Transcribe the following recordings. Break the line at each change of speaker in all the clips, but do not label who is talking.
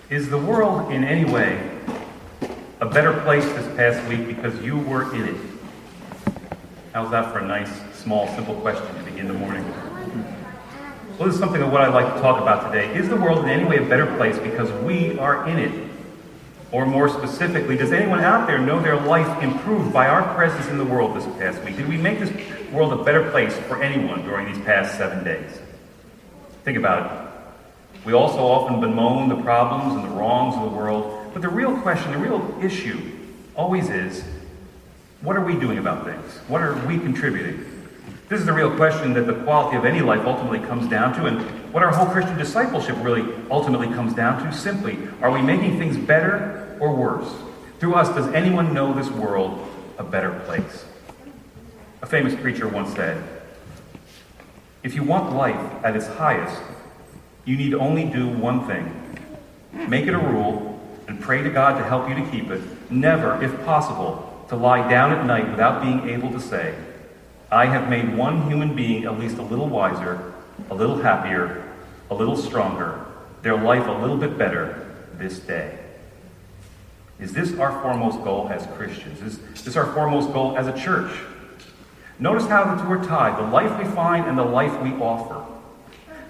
Is the world in any way a better place this past week because you were in it? How's that for a nice, small, simple question to begin the morning? Well, this is something of what I'd like to talk about today. Is the world in any way a better place because we are in it? Or more specifically, does anyone out there know their life improved by our presence in the world this past week? Did we make this world a better place for anyone during these past 7 days? Think about it. We also often bemoan the problems and the wrongs of the world, but the real question, the real issue always is, what are we doing about things? What are we contributing? This is the real question that the quality of any life ultimately comes down to, and what our whole Christian discipleship really ultimately comes down to. Simply, are we making things better or worse? Through us, does anyone know this world a better place? A famous preacher once said, if you want life at its highest, you need only do one thing. Make it a rule and pray to God to help you to keep it. Never, if possible, to lie down at night without being able to say, I have made one human being at least a little wiser, a little happier, a little stronger, their life a little bit better this day. Is this our foremost goal as Christians? Is this our foremost goal as a church? Notice how the two are tied, the life we find and the life we offer.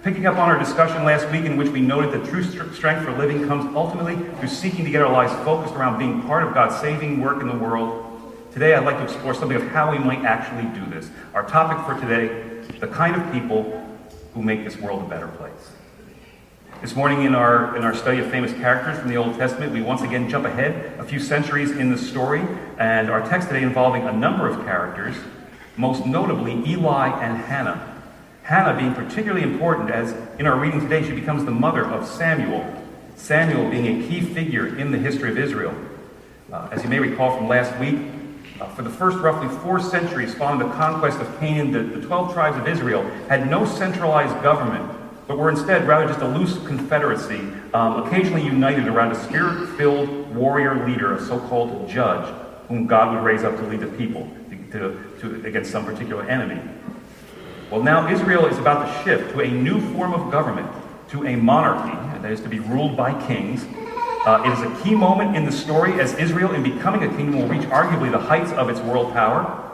Picking up on our discussion last week in which we noted that true strength for living comes ultimately through seeking to get our lives focused around being part of God's saving work in the world, today I'd like to explore something of how we might actually do this. Our topic for today, the kind of people who make this world a better place. This morning in our study of famous characters from the Old Testament, we once again jump ahead a few centuries in the story, and our text today involving a number of characters, most notably Eli and Hannah. Hannah being particularly important as in our reading today she becomes the mother of Samuel. Samuel being a key figure in the history of Israel. As you may recall from last week, for the first roughly 4 centuries following the conquest of Canaan, the 12 tribes of Israel had no centralized government, but were instead rather just a loose confederacy, occasionally united around a spirit-filled warrior leader, a so-called judge, whom God would raise up to lead the people against some particular enemy. Well, now Israel is about to shift to a new form of government, to a monarchy, and that is to be ruled by kings. It is a key moment in the story as Israel, in becoming a kingdom, will reach arguably the heights of its world power.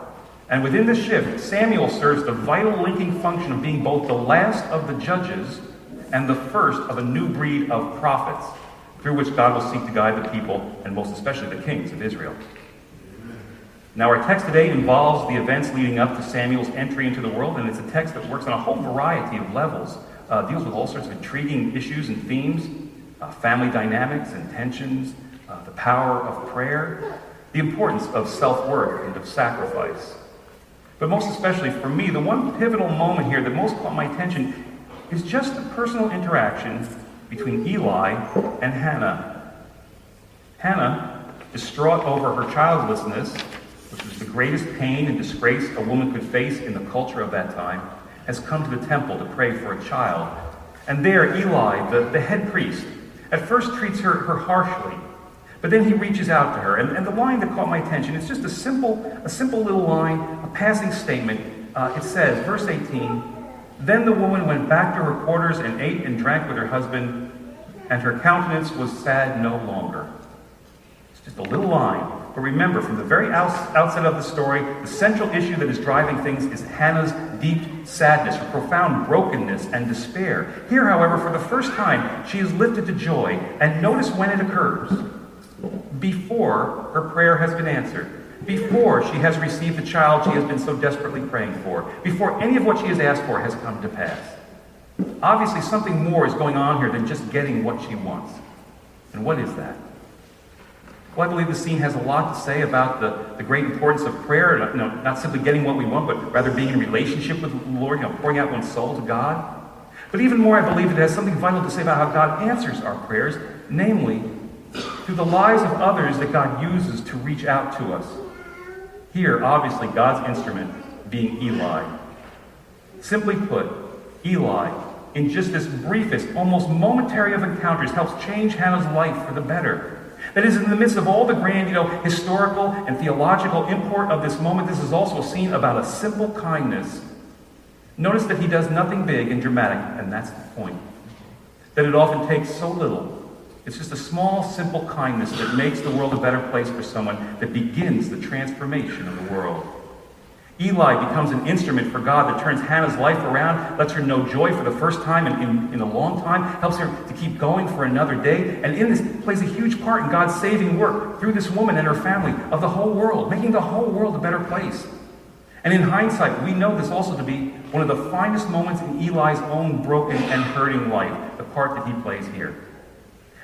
And within this shift, Samuel serves the vital linking function of being both the last of the judges and the first of a new breed of prophets, through which God will seek to guide the people, and most especially the kings of Israel. Now, our text today involves the events leading up to Samuel's entry into the world, and it's a text that works on a whole variety of levels, deals with all sorts of intriguing issues and themes, family dynamics and tensions, the power of prayer, the importance of self-worth and of sacrifice. But most especially for me, the one pivotal moment here that most caught my attention is just the personal interaction between Eli and Hannah. Hannah, distraught over her childlessness, which was the greatest pain and disgrace a woman could face in the culture of that time, has come to the temple to pray for a child. And there, Eli, the head priest, at first treats her harshly, but then he reaches out to her. And the line that caught my attention is just a simple little line, a passing statement. It says, verse 18, then the woman went back to her quarters and ate and drank with her husband, and her countenance was sad no longer. It's just a little line. But remember, from the very outset of the story, the central issue that is driving things is Hannah's deep sadness, her profound brokenness and despair. Here, however, for the first time, she is lifted to joy. And notice when it occurs. Before her prayer has been answered. Before she has received the child she has been so desperately praying for. Before any of what she has asked for has come to pass. Obviously, something more is going on here than just getting what she wants. And what is that? Well, I believe the scene has a lot to say about the great importance of prayer, not simply getting what we want, but rather being in relationship with the Lord, pouring out one's soul to God. But even more, I believe it has something vital to say about how God answers our prayers, namely, through the lives of others that God uses to reach out to us. Here, obviously, God's instrument being Eli. Simply put, Eli, in just this briefest, almost momentary of encounters, helps change Hannah's life for the better. That is, in the midst of all the grand, historical and theological import of this moment, this is also a scene about a simple kindness. Notice that he does nothing big and dramatic, and that's the point. That it often takes so little It's just a small, simple kindness that makes the world a better place for someone, that begins the transformation of the world. Eli becomes an instrument for God that turns Hannah's life around, lets her know joy for the first time in a long time, helps her to keep going for another day, and in this plays a huge part in God's saving work through this woman and her family of the whole world, making the whole world a better place. And in hindsight, we know this also to be one of the finest moments in Eli's own broken and hurting life, the part that he plays here.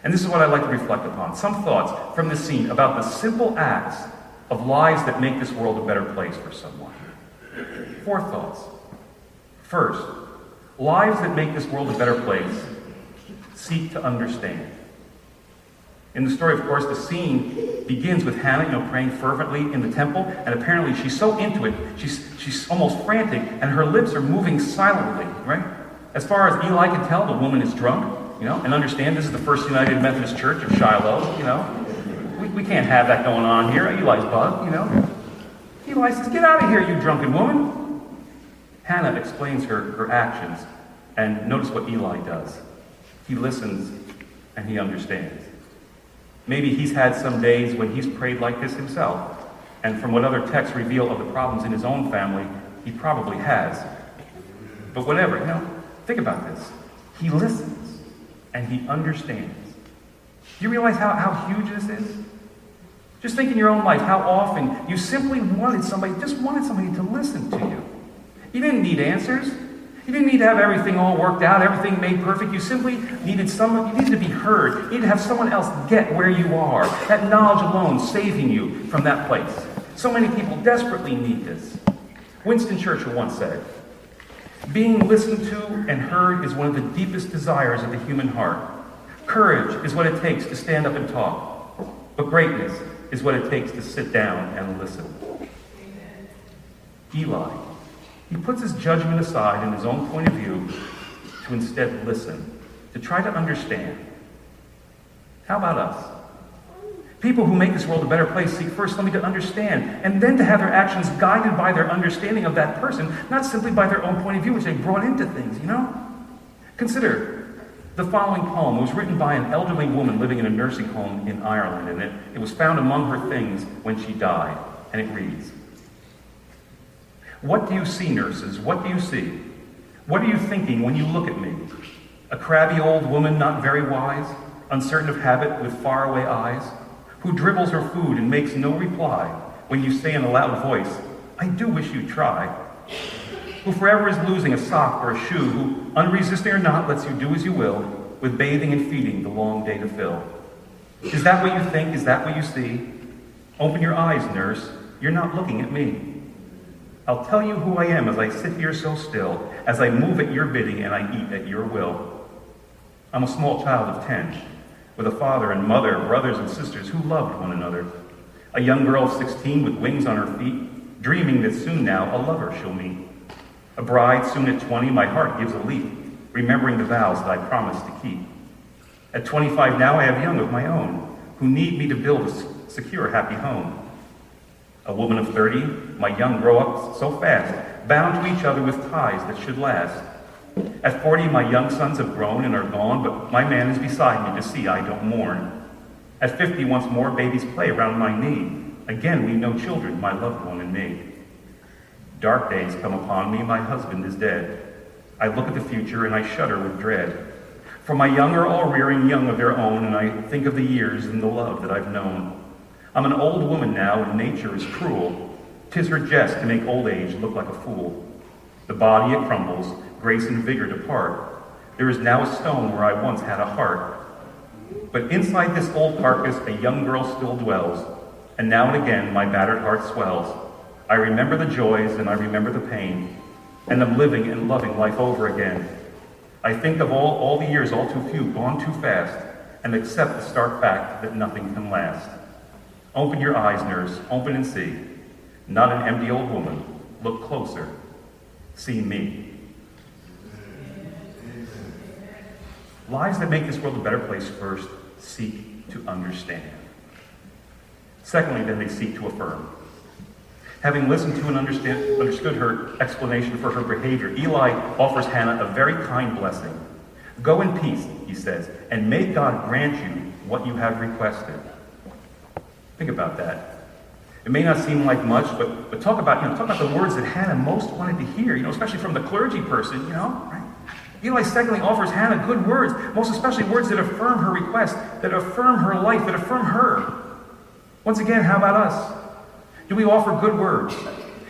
And this is what I'd like to reflect upon. Some thoughts from this scene about the simple acts of lives that make this world a better place for someone. 4 thoughts. First, lives that make this world a better place seek to understand. In the story, of course, the scene begins with Hannah, praying fervently in the temple, and apparently she's so into it, she's almost frantic, and her lips are moving silently, right? As far as Eli can tell, the woman is drunk, and understand this is the First United Methodist Church of Shiloh, We can't have that going on here. Eli's bugged, Eli says, "Get out of here, you drunken woman." Hannah explains her actions, and notice what Eli does. He listens, and he understands. Maybe he's had some days when he's prayed like this himself, and from what other texts reveal of the problems in his own family, he probably has. But whatever, think about this. He listens, and he understands. Do you realize how huge this is? Just think in your own life how often you simply wanted somebody to listen to you. You didn't need answers. You didn't need to have everything all worked out, everything made perfect. You simply needed you needed to be heard. You needed to have someone else get where you are. That knowledge alone saving you from that place. So many people desperately need this. Winston Churchill once said, "Being listened to and heard is one of the deepest desires of the human heart. Courage is what it takes to stand up and talk, but greatness is what it takes to sit down and listen." Eli, he puts his judgment aside and his own point of view to instead listen, to try to understand. How about us? People who make this world a better place seek first somebody to understand, and then to have their actions guided by their understanding of that person, not simply by their own point of view, which they brought into things, Consider the following poem. It was written by an elderly woman living in a nursing home in Ireland, and it was found among her things when she died, and it reads, "What do you see, nurses? What do you see? What are you thinking when you look at me? A crabby old woman, not very wise, uncertain of habit, with faraway eyes, who dribbles her food and makes no reply when you say in a loud voice, 'I do wish you'd try,' who forever is losing a sock or a shoe, who, unresisting or not, lets you do as you will, with bathing and feeding the long day to fill. Is that what you think? Is that what you see? Open your eyes, nurse. You're not looking at me. I'll tell you who I am as I sit here so still, as I move at your bidding and I eat at your will. I'm a small child of 10, with a father and mother, brothers and sisters who loved one another. A young girl of 16 with wings on her feet, dreaming that soon now a lover she'll meet. A bride soon at 20, my heart gives a leap, remembering the vows that I promised to keep. At 25 now, I have young of my own, who need me to build a secure, happy home. A woman of 30, my young grow up so fast, bound to each other with ties that should last. At 40, my young sons have grown and are gone, but my man is beside me to see I don't mourn. At 50, once more, babies play around my knee. Again, we know children, my loved one and me. Dark days come upon me, my husband is dead. I look at the future and I shudder with dread. For my young are all rearing young of their own, and I think of the years and the love that I've known. I'm an old woman now, and nature is cruel. 'Tis her jest to make old age look like a fool. The body it crumbles, grace and vigor depart. There is now a stone where I once had a heart. But inside this old carcass a young girl still dwells, and now and again my battered heart swells. I remember the joys and I remember the pain, and I'm living and loving life over again. I think of all the years, all too few, gone too fast, and accept the stark fact that nothing can last. Open your eyes, nurse, open and see. Not an empty old woman. Look closer. See me." Lives that make this world a better place first seek to understand. Secondly, then they seek to affirm. Having listened to and understood her explanation for her behavior, Eli offers Hannah a very kind blessing. "Go in peace," he says, "and may God grant you what you have requested. Think about that. It may not seem like much, but talk about the words that Hannah most wanted to hear, especially from the clergy person, right? Eli secondly offers Hannah good words, most especially words that affirm her request, that affirm her life, that affirm her. Once again, how about us? Do we offer good words?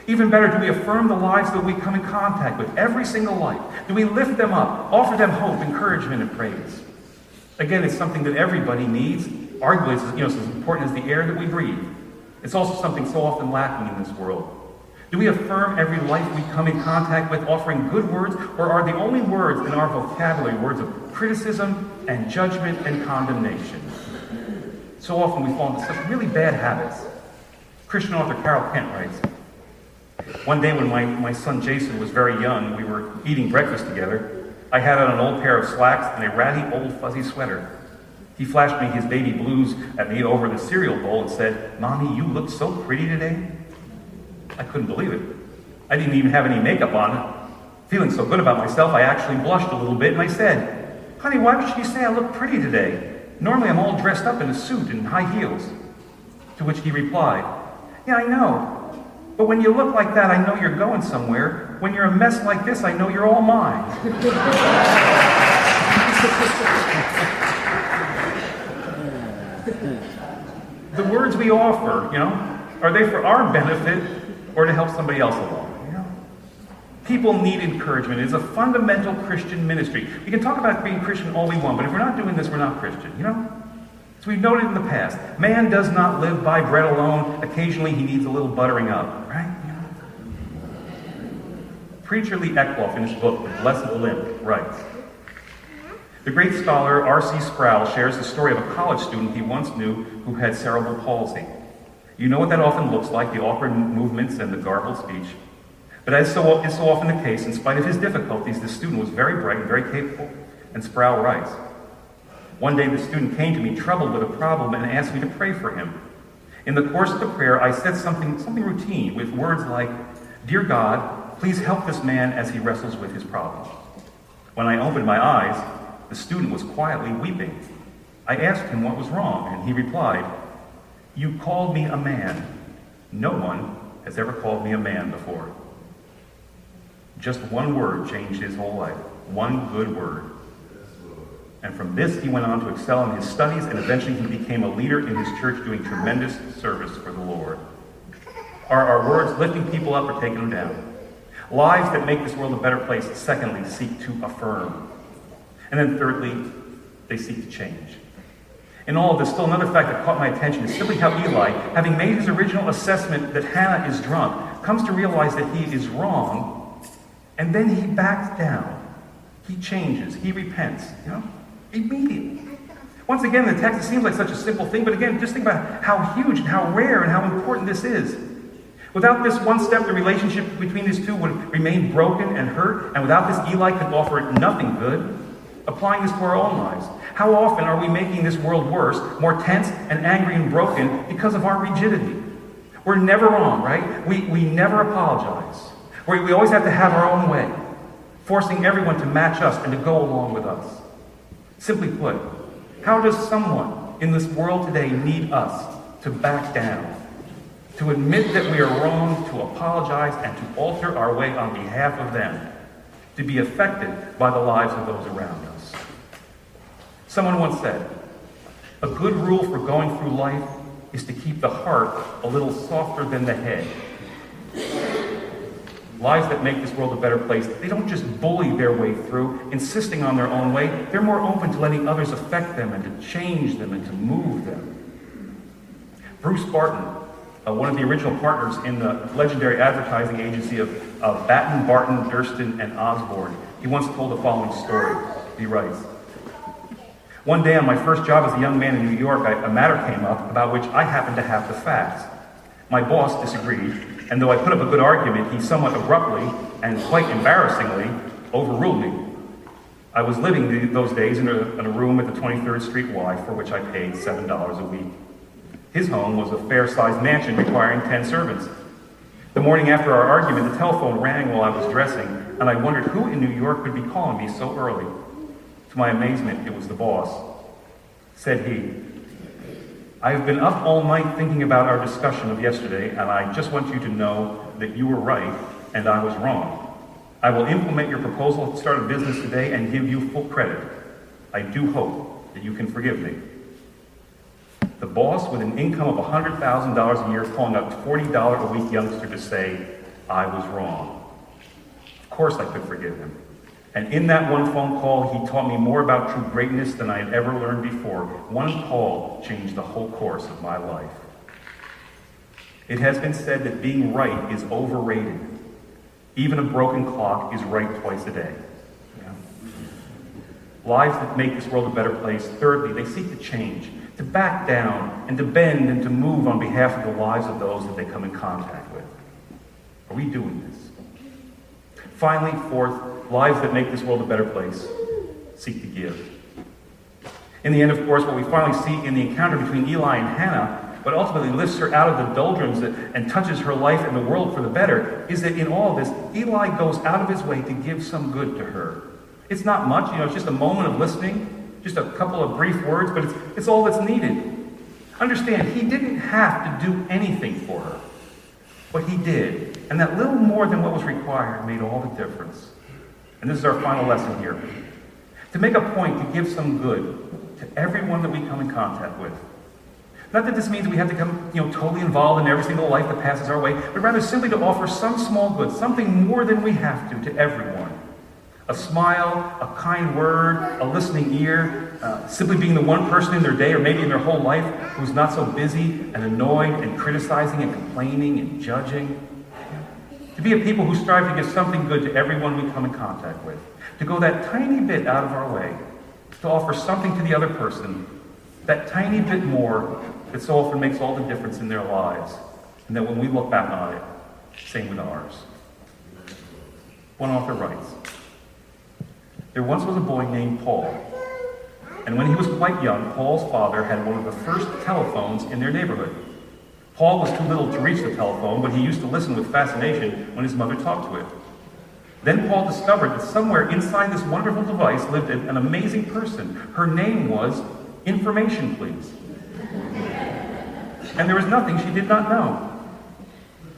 Even better, do we affirm the lives that we come in contact with, every single life? Do we lift them up, offer them hope, encouragement, and praise? Again, it's something that everybody needs. Arguably, it's as important as the air that we breathe. It's also something so often lacking in this world. Do we affirm every life we come in contact with, offering good words, or are the only words in our vocabulary words of criticism and judgment and condemnation? So often we fall into such really bad habits. Christian author Carol Kent writes, "One day when my son Jason was very young, we were eating breakfast together. I had on an old pair of slacks and a ratty old fuzzy sweater. He flashed me his baby blues at me over the cereal bowl and said, 'Mommy, you look so pretty today.' I couldn't believe it. I didn't even have any makeup on. Feeling so good about myself, I actually blushed a little bit and I said, 'Honey, why should you say I look pretty today? Normally I'm all dressed up in a suit and high heels.' To which he replied, 'Yeah, I know. But when you look like that, I know you're going somewhere. When you're a mess like this, I know you're all mine.'" The words we offer, are they for our benefit or to help somebody else along? People need encouragement. It is a fundamental Christian ministry. We can talk about being Christian all we want, but if we're not doing this, we're not Christian, As we've noted in the past, man does not live by bread alone. Occasionally he needs a little buttering up, right? Preacher Lee Eckloff, in his book, The Blessed Limp, writes, "The great scholar R.C. Sproul shares the story of a college student he once knew who had cerebral palsy. You know what that often looks like, the awkward movements and the garbled speech. But as is so often the case, in spite of his difficulties, the student was very bright and very capable." And Sproul writes, "One day the student came to me troubled with a problem and asked me to pray for him. In the course of the prayer, I said something routine with words like, 'Dear God, please help this man as he wrestles with his problem.' When I opened my eyes, the student was quietly weeping. I asked him what was wrong, and he replied, 'You called me a man. No one has ever called me a man before.' Just one word changed his whole life. One good word. And from this, he went on to excel in his studies, and eventually he became a leader in his church doing tremendous service for the Lord." Are our words lifting people up or taking them down? Lives that make this world a better place, secondly, seek to affirm. And then thirdly, they seek to change. In all of this, still another fact that caught my attention is simply how Eli, having made his original assessment that Hannah is drunk, comes to realize that he is wrong, and then he backs down. He changes. He repents, immediately. Once again, the text, it seems like such a simple thing, but again, just think about how huge and how rare and how important this is. Without this one step, the relationship between these two would remain broken and hurt, and without this, Eli could offer nothing good. Applying this to our own lives, how often are we making this world worse, more tense and angry and broken because of our rigidity? We're never wrong, right? We never apologize. We always have to have our own way, forcing everyone to match us and to go along with us. Simply put, how does someone in this world today need us to back down, to admit that we are wrong, to apologize, and to alter our way on behalf of them, to be affected by the lives of those around us? Someone once said, "A good rule for going through life is to keep the heart a little softer than the head." Lives that make this world a better place, they don't just bully their way through, insisting on their own way. They're more open to letting others affect them and to change them and to move them. Bruce Barton, one of the original partners in the legendary advertising agency of Batten, Barton, Durston, and Osborne, he once told the following story. He writes, "One day on my first job as a young man in New York, a matter came up about which I happened to have the facts. My boss disagreed, and though I put up a good argument, he somewhat abruptly and quite embarrassingly overruled me. I was living those days in a room at the 23rd Street Y, for which I paid $7 a week. His home was a fair-sized mansion requiring 10 servants. The morning after our argument, the telephone rang while I was dressing, and I wondered who in New York could be calling me so early. To my amazement, it was the boss. Said he, I have been up all night thinking about our discussion of yesterday, and I just want you to know that you were right and I was wrong. I will implement your proposal to start a business today and give you full credit. I do hope that you can forgive me. The boss with an income of $100,000 a year calling up $40 a week youngster to say, I was wrong. Of course I could forgive him. And in that one phone call, he taught me more about true greatness than I had ever learned before. One call changed the whole course of my life. It has been said that being right is overrated. Even a broken clock is right twice a day. Yeah. Lives that make this world a better place. Thirdly, they seek to change, to back down, and to bend and to move on behalf of the lives of those that they come in contact with. Are we doing this? Finally, fourth, lives that make this world a better place seek to give. In the end, of course, what we finally see in the encounter between Eli and Hannah, what ultimately lifts her out of the doldrums and touches her life and the world for the better, is that in all of this, Eli goes out of his way to give some good to her. It's not much, it's just a moment of listening, just a couple of brief words, but it's all that's needed. Understand, he didn't have to do anything for her, but he did. And that little more than what was required made all the difference. And this is our final lesson here. To make a point to give some good to everyone that we come in contact with. Not that this means that we have to become, totally involved in every single life that passes our way, but rather simply to offer some small good, something more than we have to everyone. A smile, a kind word, a listening ear, simply being the one person in their day or maybe in their whole life who's not so busy and annoyed and criticizing and complaining and judging. To be a people who strive to give something good to everyone we come in contact with. To go that tiny bit out of our way. To offer something to the other person. That tiny bit more that so often makes all the difference in their lives. And that when we look back on it, same with ours. One author writes, there once was a boy named Paul. And when he was quite young, Paul's father had one of the first telephones in their neighborhood. Paul was too little to reach the telephone, but he used to listen with fascination when his mother talked to it. Then Paul discovered that somewhere inside this wonderful device lived an amazing person. Her name was Information Please. And there was nothing she did not know.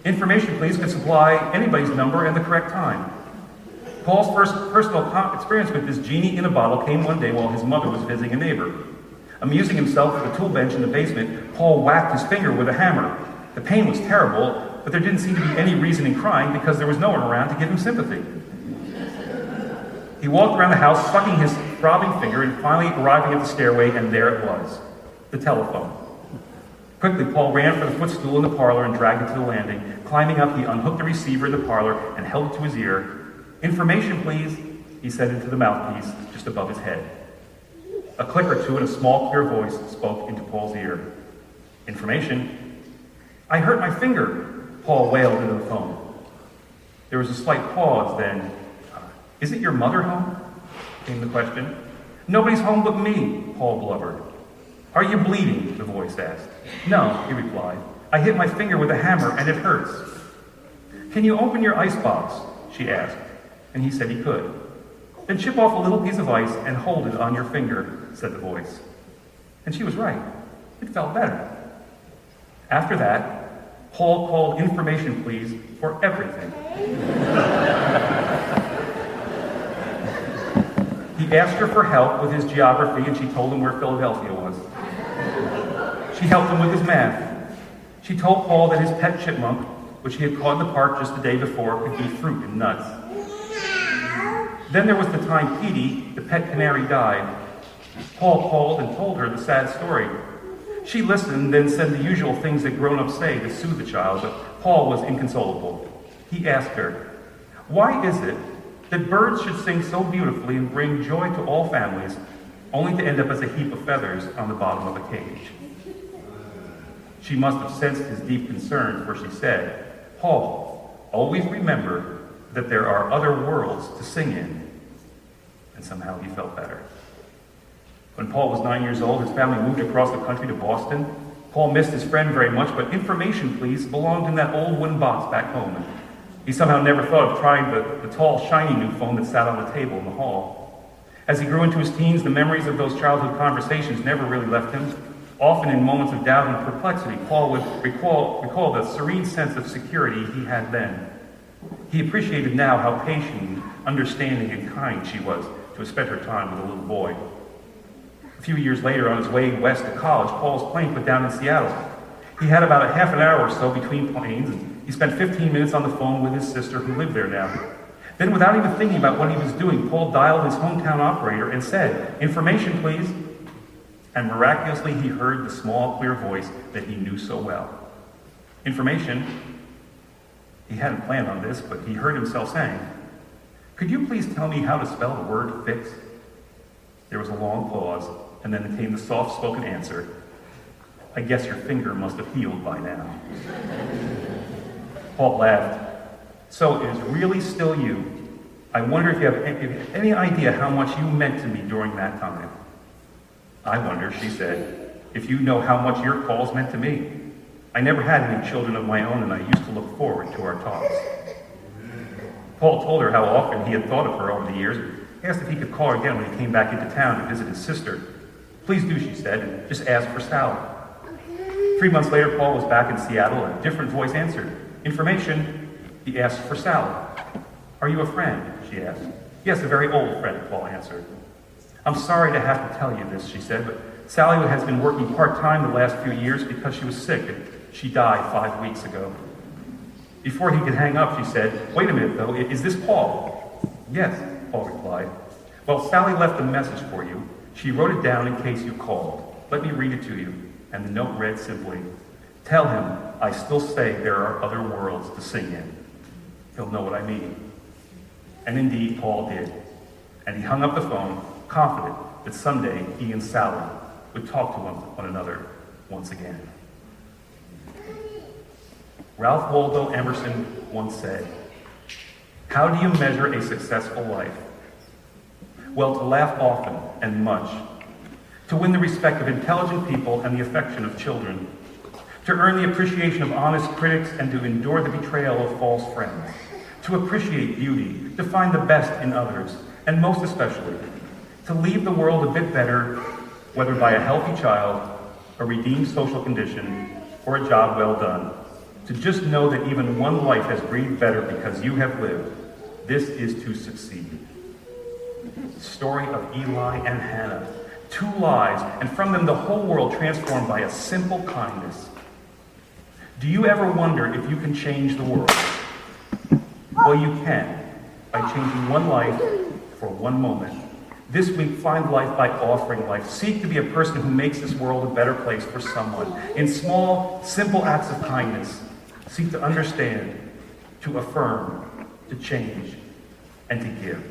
Information Please could supply anybody's number and the correct time. Paul's first personal experience with this genie in a bottle came one day while his mother was visiting a neighbor. Amusing himself at the tool bench in the basement, Paul whacked his finger with a hammer. The pain was terrible, but there didn't seem to be any reason in crying because there was no one around to give him sympathy. He walked around the house, sucking his throbbing finger, and finally arriving at the stairway, and there it was, the telephone. Quickly, Paul ran for the footstool in the parlor and dragged it to the landing. Climbing up, he unhooked the receiver in the parlor and held it to his ear. Information, please, he said into the mouthpiece just above his head. A click or two and a small, clear voice spoke into Paul's ear. Information. I hurt my finger, Paul wailed into the phone. There was a slight pause, then, isn't your mother home? Came the question. Nobody's home but me, Paul blubbered. Are you bleeding? The voice asked. No, he replied. I hit my finger with a hammer and it hurts. Can you open your icebox? She asked. And he said he could. Then chip off a little piece of ice and hold it on your finger, said the voice. And she was right. It felt better. After that, Paul called Information Please for everything. He asked her for help with his geography, and she told him where Philadelphia was. She helped him with his math. She told Paul that his pet chipmunk, which he had caught in the park just the day before, could eat fruit and nuts. Then there was the time Petey, the pet canary, died. Paul called and told her the sad story. She listened, then said the usual things that grown-ups say to soothe the child, but Paul was inconsolable. He asked her, why is it that birds should sing so beautifully and bring joy to all families, only to end up as a heap of feathers on the bottom of a cage? She must have sensed his deep concern, for she said, Paul, always remember that there are other worlds to sing in. And somehow he felt better. When Paul was 9 years old, his family moved across the country to Boston. Paul missed his friend very much, but Information Please belonged in that old wooden box back home. He somehow never thought of trying the tall, shiny new phone that sat on the table in the hall. As he grew into his teens, the memories of those childhood conversations never really left him. Often in moments of doubt and perplexity, Paul would recall the serene sense of security he had then. He appreciated now how patient, understanding, and kind she was to have spent her time with a little boy. A few years later, on his way west to college, Paul's plane put down in Seattle. He had about a half an hour or so between planes, and he spent 15 minutes on the phone with his sister who lived there now. Then, without even thinking about what he was doing, Paul dialed his hometown operator and said, "Information, please." And miraculously, he heard the small, clear voice that he knew so well. Information. He hadn't planned on this, but he heard himself saying, "Could you please tell me how to spell the word fix?" There was a long pause, and then came the soft-spoken answer, "I guess your finger must have healed by now." Paul laughed. "So it is really still you. I wonder if you have any idea how much you meant to me during that time." "I wonder," she said, "if you know how much your calls meant to me. I never had any children of my own, and I used to look forward to our talks." Paul told her how often he had thought of her over the years, and asked if he could call her again when he came back into town to visit his sister. "Please do," she said, "and just ask for Sally." 3 months later, Paul was back in Seattle, and a different voice answered. "Information." He asked for Sally. "Are you a friend?" she asked. "Yes, a very old friend," Paul answered. "I'm sorry to have to tell you this," she said, "but Sally has been working part-time the last few years because she was sick, and she died 5 weeks ago." Before he could hang up, she said, "Wait a minute, though. Is this Paul?" "Yes," Paul replied. "Well, Sally left a message for you. She wrote it down in case you called. Let me read it to you." And the note read simply, "Tell him I still say there are other worlds to sing in. He'll know what I mean." And indeed, Paul did. And he hung up the phone, confident that someday he and Sally would talk to one another once again. Ralph Waldo Emerson once said, "How do you measure a successful life? Well, to laugh often and much, to win the respect of intelligent people and the affection of children, to earn the appreciation of honest critics and to endure the betrayal of false friends, to appreciate beauty, to find the best in others, and most especially, to leave the world a bit better, whether by a healthy child, a redeemed social condition, or a job well done. To just know that even one life has breathed better because you have lived. This is to succeed." The story of Eli and Hannah. 2 lives, and from them the whole world transformed by a simple kindness. Do you ever wonder if you can change the world? Well, you can, by changing one life for one moment. This week, find life by offering life. Seek to be a person who makes this world a better place for someone. In small, simple acts of kindness, seek to understand, to affirm, to change, and to give.